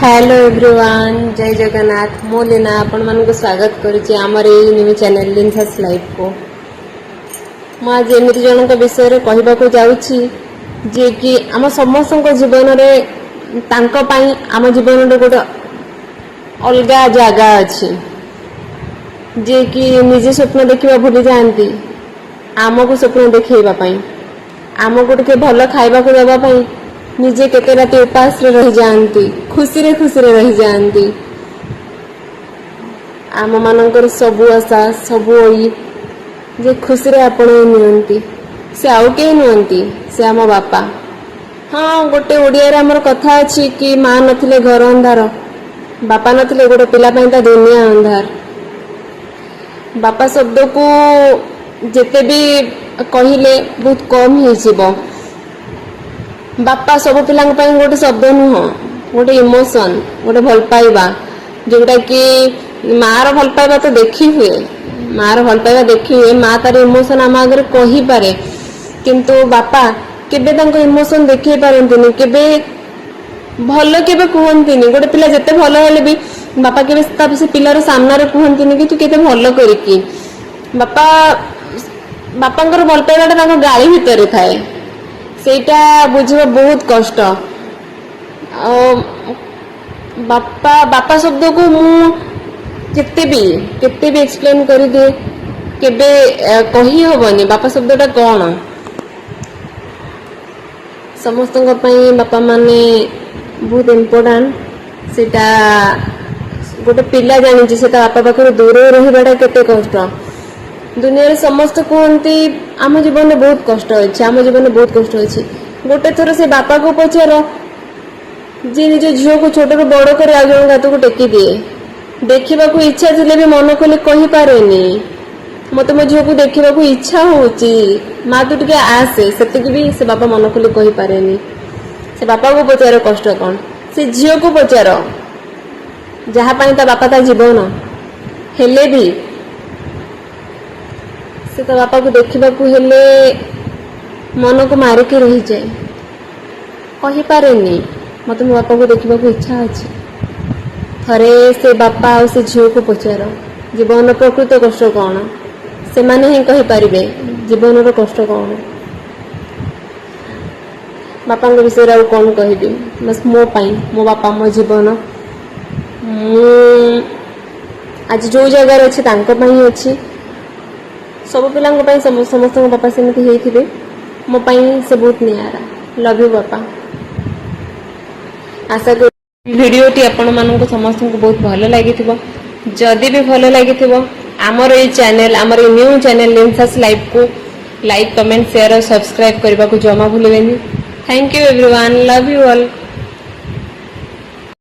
Hello everyone, जय जगन्नाथ। मो लीना आपण मान को स्वागत करुच्ची आमर ये न्यू चैनल लिनसास लाइफ को। मैं आज एमती जन विषय कहवा जाऊँगी जे कि आम समस्त जीवन में आम जीवन गोटे अलग जगह अच्छी जे कि निजे स्वप्न देखा भूली जाती आमको स्वप्न देखवाई आमको टे भल खावा देवाई निजे केते राति उपास रही जाती खुशी रे रही जाती। आम मानकर सबू आशा सबू जे खुशी रे आपण नियंती से आउ के नुहंती से आम बापा। हाँ, गोटे ओडिया आमर कथा अच्छी कि माँ नथिले घर अंधार, बापा नथिले गोटे पिला ता दुनिया अंधार। बापा शब्द को जेते भी कहले बहुत कम हो। बापा सब पिला गोटे शब्द नुह, गोटे इमोशन, गोटे भल पाइबा जोटा कि माँ भल पाइबा तो देखी हुए, माँ भल पाइबा देखी हुए, माँ तार इमोशन आम आगे कही पारे किंतु बापा केबे तांको इमोशन देखई पारंतिनी, केबे भल केबे कहंतिनी। गोटे पिला जते भल हेले भी बापा केबे से पिलार सामने कहंतिनी कि तू केते भल करिकी। बापा बापांकर भल पाइबाटा तांको गाली भितर थाए, सेटा बुझिबा बहुत कष्ट। बापा बापा शब्द को मु केते भी एक्सप्लेन कर दे केबे कही होबनी बापा शब्दटा कौन। समस्त बापा माने बहुत इम्पोर्टेंट। सेटा गोटे पिला जानी से बापा पाखर दूर रहीबाटा केते कष्ट। दुनिया रे समस्त कहते आम जीवन में बहुत कष्ट अच्छे, आम जीवन में बहुत कष्ट अच्छे। गोटे थर से बापा को पचार जी निज झील को छोट रू बड़ कर आज जन हाथ को टेकी दिए, देखा इच्छा थे भी मन खोली कही पारे मत मो झील को देखा इच्छा होची माँ तू टे आसे से भी से बापा मन खोली कही पारे। से बापा को पचार कष्ट कौन, से झील को पचार जहाँपाई ता बापा ता जीवन हेले भी से तो बापा को देखा हेले मन को मारिक रही जाए, कही पारे मत मो बापा को देखा इच्छा अच्छे। थरे से बापा आ से झील को पचार जीवन प्रकृत कष्ट कौन, से माने ही कही पारिबे जीवन कष्ट कौन। बापा विषय आ कौन कहबी, बस मो पाई मो बापा मो जीवन आज जो जगार अच्छे अच्छी सब पिला समस्त बापा सेमती होते मो पाई से बहुत नियारा। लव यू बापा। आशा कर वीडियोटी आपण मानक समस्त को बहुत भल लगी। जदि भी भल लगी आमर ये चैनल आमर ये न्यू चैनल लिनसास लाइफ को लाइक कमेंट शेयर और सब्सक्राइब करने को जमा भूलें। Thank you everyone, love you all.